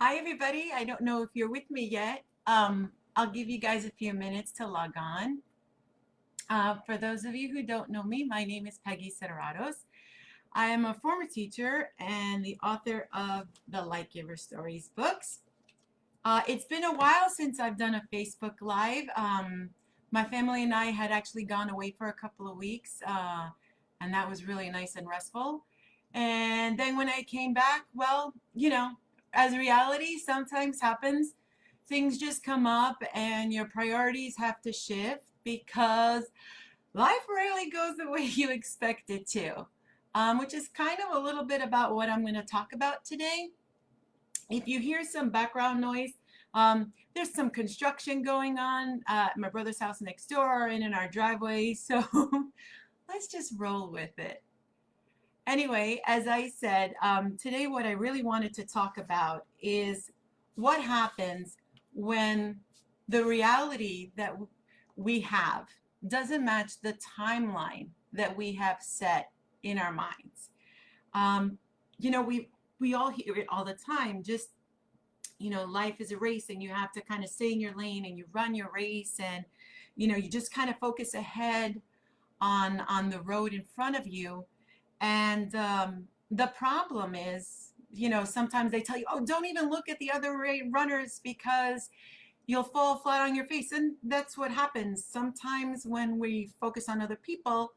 Hi, everybody. I don't know if you're with me yet. I'll give you guys a few minutes to log on. For those of you who don't know me, my name is Peggy Sideratos. I am a former teacher and the author of the Light Giver Stories books. It's been a while since I've done a Facebook Live. My family and I had actually gone away for a couple of weeks, and that was really nice and restful. And then when I came back, well, as reality sometimes happens, things just come up and your priorities have to shift because life rarely goes the way you expect it to, which is kind of a little bit about what I'm going to talk about today. If you hear some background noise, there's some construction going on at my brother's house next door and in our driveway, so let's just roll with it. Anyway, as I said, today what I really wanted to talk about is what happens when the reality that we have doesn't match the timeline that we have set in our minds. Um, we all hear it all the time. Just life is a race, and you have to kind of stay in your lane, and you run your race, and you just kind of focus ahead on the road in front of you. And the problem is, sometimes they tell you, oh, don't even look at the other runners because you'll fall flat on your face. And that's what happens sometimes when we focus on other people.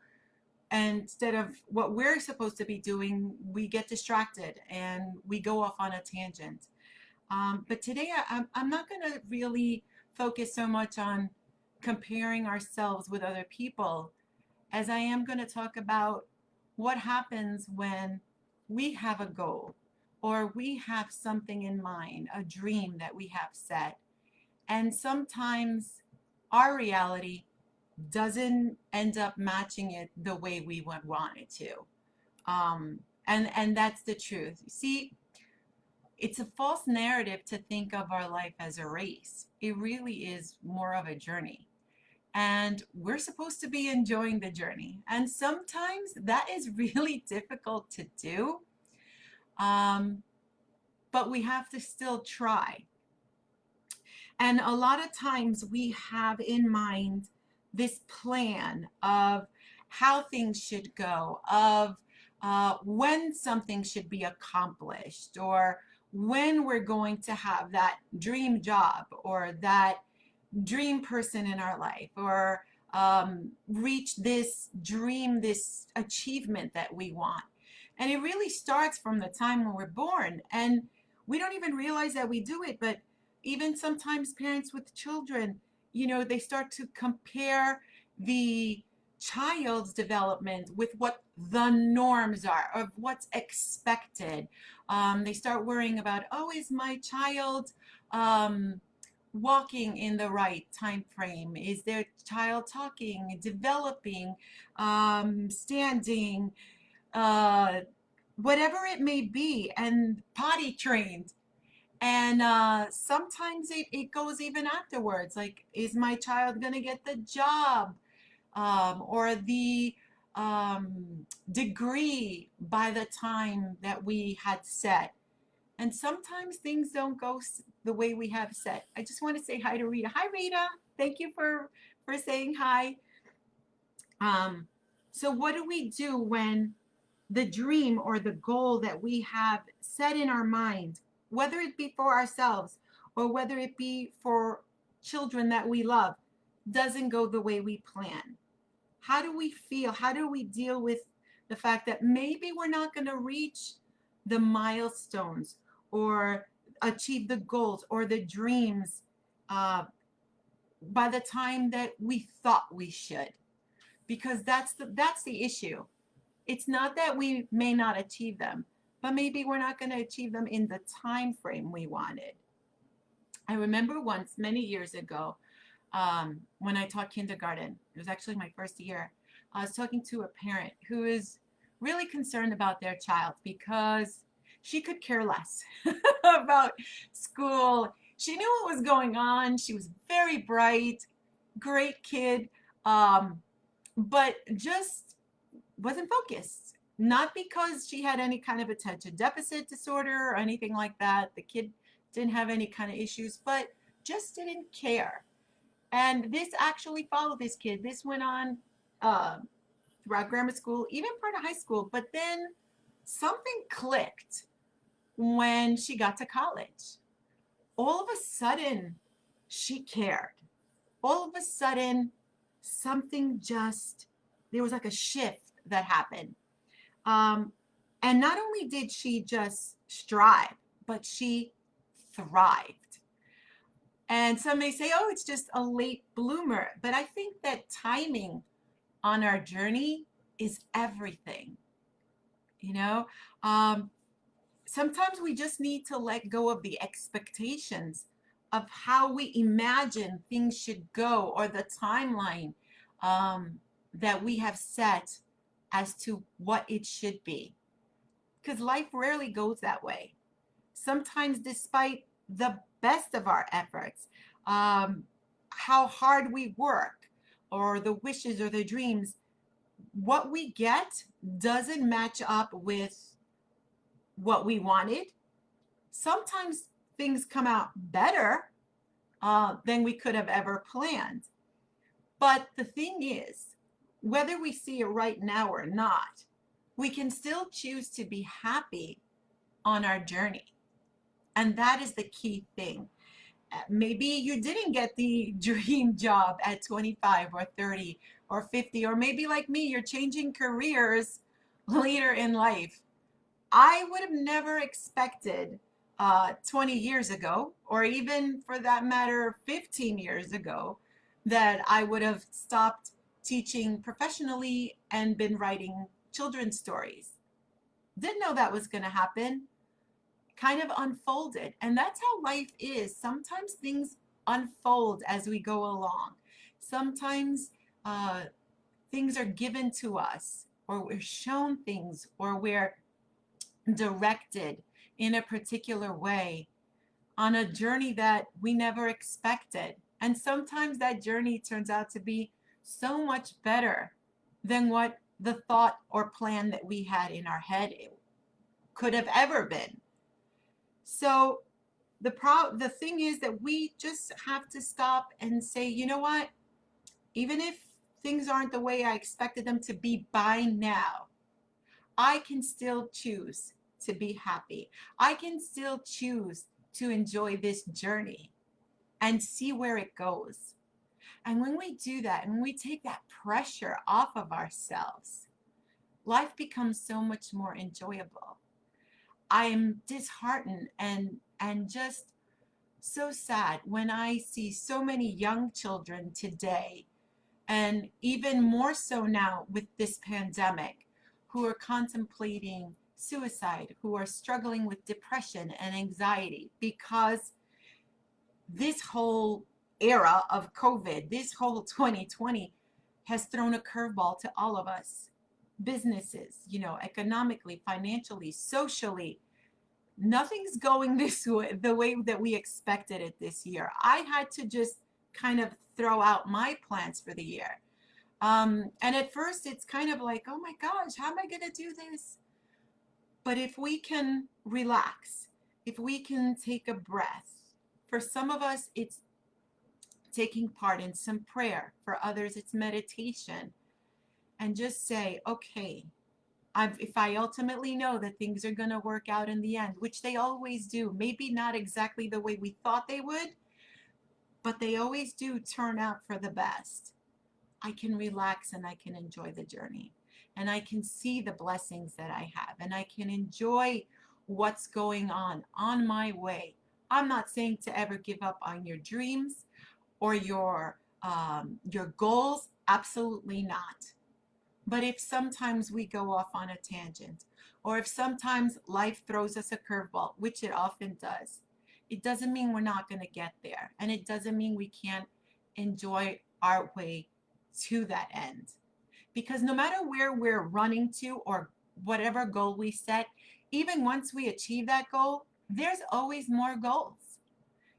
And instead of what we're supposed to be doing, we get distracted and we go off on a tangent. But today I'm not going to really focus so much on comparing ourselves with other people as I am going to talk about what happens when we have a goal or we have something in mind, a dream that we have set. And sometimes our reality doesn't end up matching it the way we would want it to. And that's the truth. See, it's a false narrative to think of our life as a race. It really is more of a journey. And we're supposed to be enjoying the journey. And sometimes that is really difficult to do. But we have to still try. And a lot of times we have in mind this plan of how things should go, of when something should be accomplished, or when we're going to have that dream job or that dream person in our life, or reach this dream, this achievement that we want. And it really starts from the time when we're born. And we don't even realize that we do it, but even sometimes parents with children, they start to compare the child's development with what the norms are of what's expected. They start worrying about, oh, is my child walking in the right time frame? Is their child talking, developing, standing, whatever it may be, and potty trained? And sometimes it goes even afterwards. Like, is my child going to get the job or the degree by the time that we had set? And sometimes things don't go the way we have set. I just want to say hi to Rita. Hi, Rita. Thank you for saying hi. Um, so what do we do when the dream or the goal that we have set in our mind, whether it be for ourselves or whether it be for children that we love, doesn't go the way we plan? How do we feel? How do we deal with the fact that maybe we're not going to reach the milestones or achieve the goals or the dreams by the time that we thought we should? Because that's the issue. It's not that we may not achieve them, but maybe we're not going to achieve them in the time frame we wanted. I remember once many years ago, when I taught kindergarten. It was actually my first year. I was talking to a parent who is really concerned about their child because she could care less about school. She knew what was going on. She was very bright, great kid, but just wasn't focused. Not because she had any kind of attention deficit disorder or anything like that. The kid didn't have any kind of issues, but just didn't care. And this actually followed this kid. This went on uh, throughout grammar school, even part of high school. But then something clicked when she got to college. All of a sudden, she cared. All of a sudden, something just, there was like a shift that happened. Um, and not only did she just strive, but she thrived. And some may say, oh, it's just a late bloomer. But I think that timing on our journey is everything. You know, um, sometimes we just need to let go of the expectations of how we imagine things should go, or the timeline um, that we have set as to what it should be. Because life rarely goes that way. Sometimes, despite the best of our efforts, um, how hard we work, or the wishes or the dreams, what we get doesn't match up with what we wanted. Sometimes things come out better than we could have ever planned. But the thing is, whether we see it right now or not, we can still choose to be happy on our journey. And that is the key thing. Maybe you didn't get the dream job at 25 or 30 or 50, or maybe like me, you're changing careers later in life. I would have never expected 20 years ago, or even for that matter, 15 years ago, that I would have stopped teaching professionally and been writing children's stories. Didn't know that was going to happen. Kind of unfolded. And that's how life is. Sometimes things unfold as we go along. Sometimes uh, things are given to us, or we're shown things, or we're directed in a particular way on a journey that we never expected. And sometimes that journey turns out to be so much better than what the thought or plan that we had in our head could have ever been. So the thing is that we just have to stop and say, you know what? Even if things aren't the way I expected them to be by now, I can still choose to be happy. I can still choose to enjoy this journey and see where it goes. And when we do that, and when we take that pressure off of ourselves, life becomes so much more enjoyable. I am disheartened and just so sad when I see so many young children today, and even more so now with this pandemic, who are contemplating suicide, who are struggling with depression and anxiety, because this whole era of COVID, this whole 2020 has thrown a curveball to all of us. Businesses, economically, financially, socially, nothing's going this way, the way that we expected it this year. I had to just kind of throw out my plans for the year. And at first it's kind of like, oh my gosh, how am I going to do this? But if we can relax, if we can take a breath, for some of us, it's taking part in some prayer. For others, it's meditation. And just say, okay, if I ultimately know that things are going to work out in the end, which they always do, maybe not exactly the way we thought they would, but they always do turn out for the best. I can relax and I can enjoy the journey. And I can see the blessings that I have. And I can enjoy what's going on my way. I'm not saying to ever give up on your dreams or your goals. Absolutely not. But if sometimes we go off on a tangent, or if sometimes life throws us a curveball, which it often does, it doesn't mean we're not going to get there. And it doesn't mean we can't enjoy our way to that end. Because no matter where we're running to, or whatever goal we set, even once we achieve that goal, there's always more goals.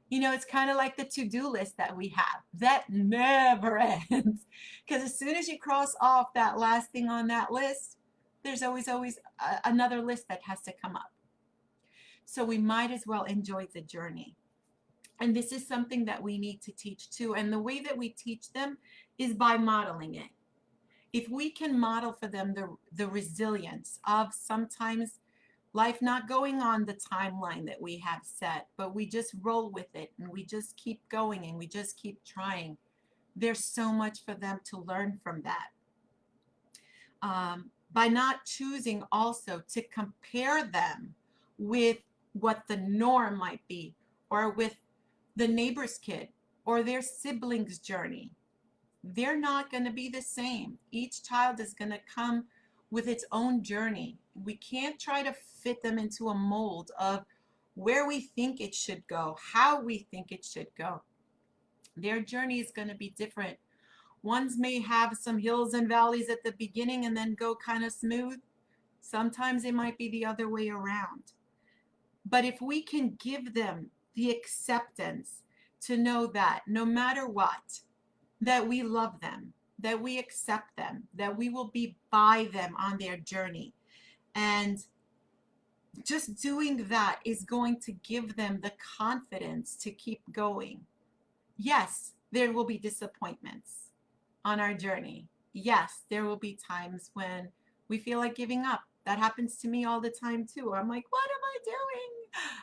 It's kind of like the to-do list that we have that never ends. Because as soon as you cross off that last thing on that list, there's always another list that has to come up. So we might as well enjoy the journey. And this is something that we need to teach too. And the way that we teach them is by modeling it. If we can model for them the resilience of sometimes life not going on the timeline that we have set, but we just roll with it and we just keep going and we just keep trying. There's so much for them to learn from that. By not choosing also to compare them with what the norm might be, or with the neighbor's kid or their sibling's journey. They're not going to be the same. Each child is going to come with its own journey. We can't try to fit them into a mold of where we think it should go, how we think it should go. Their journey is going to be different. Ones may have some hills and valleys at the beginning and then go kind of smooth. Sometimes it might be the other way around. But if we can give them the acceptance to know that no matter what, that we love them, that we accept them, that we will be by them on their journey. And just doing that is going to give them the confidence to keep going. Yes, there will be disappointments on our journey. Yes, there will be times when we feel like giving up. That happens to me all the time too. I'm like, what am I doing?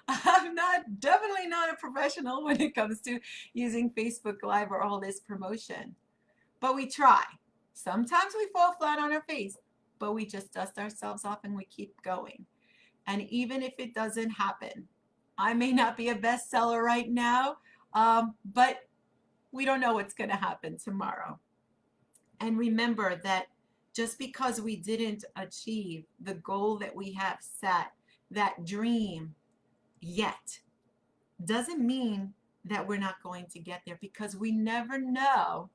I'm definitely not a professional when it comes to using Facebook Live or all this promotion. But we try. Sometimes we fall flat on our face, but we just dust ourselves off and we keep going. And even if it doesn't happen, I may not be a bestseller right now, but we don't know what's going to happen tomorrow. And remember that just because we didn't achieve the goal that we have set, that dream yet, doesn't mean that we're not going to get there, because we never know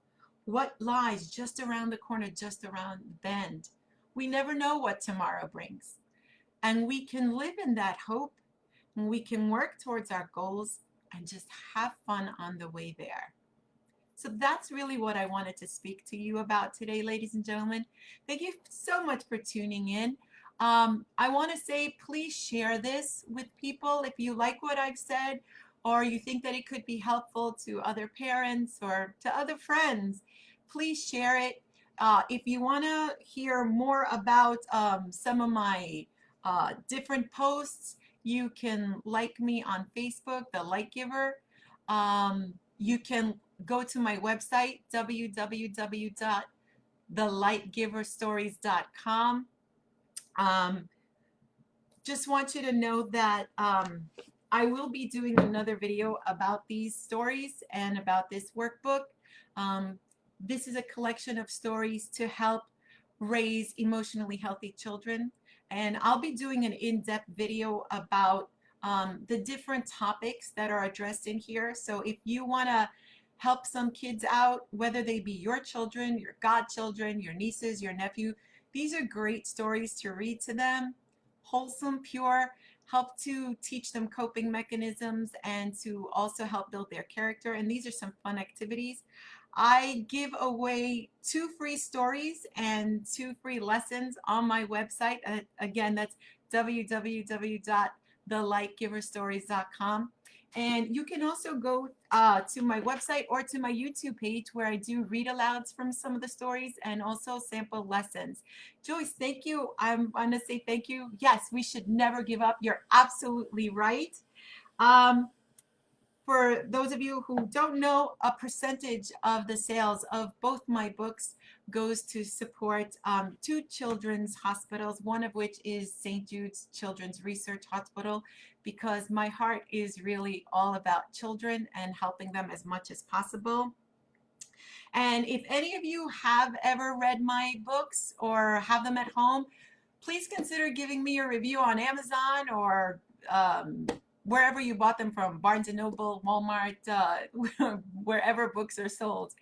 what lies just around the corner, just around the bend. We never know what tomorrow brings. And we can live in that hope, and we can work towards our goals and just have fun on the way there. So that's really what I wanted to speak to you about today, ladies and gentlemen. Thank you so much for tuning in. I want to say, please share this with people if you like what I've said, or you think that it could be helpful to other parents or to other friends. Please share it. If you want to hear more about some of my different posts, you can like me on Facebook, The Light Giver. You can go to my website, www.thelightgiverstories.com. Just want you to know that I will be doing another video about these stories and about this workbook. This is a collection of stories to help raise emotionally healthy children. And I'll be doing an in-depth video about the different topics that are addressed in here. So if you want to help some kids out, whether they be your children, your godchildren, your nieces, your nephew, these are great stories to read to them. Wholesome, pure, help to teach them coping mechanisms and to also help build their character. And these are some fun activities. I give away 2 free stories and 2 free lessons on my website. Again, that's www.thelightgiverstories.com. And you can also go to my website or to my YouTube page, where I do read-alouds from some of the stories and also sample lessons. Joyce, thank you. I'm going to say thank you. Yes, we should never give up. You're absolutely right. For those of you who don't know, a percentage of the sales of both my books goes to support 2 children's hospitals, one of which is St. Jude's Children's Research Hospital, because my heart is really all about children and helping them as much as possible. And if any of you have ever read my books or have them at home, please consider giving me a review on Amazon or wherever you bought them from, Barnes & Noble, Walmart, wherever books are sold.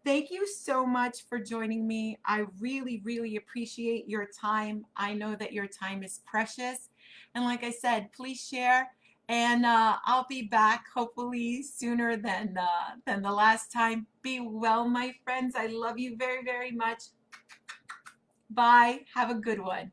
Thank you so much for joining me. I really, really appreciate your time. I know that your time is precious. And like I said, please share. And I'll be back hopefully sooner than the last time. Be well, my friends. I love you very, very much. Bye. Have a good one.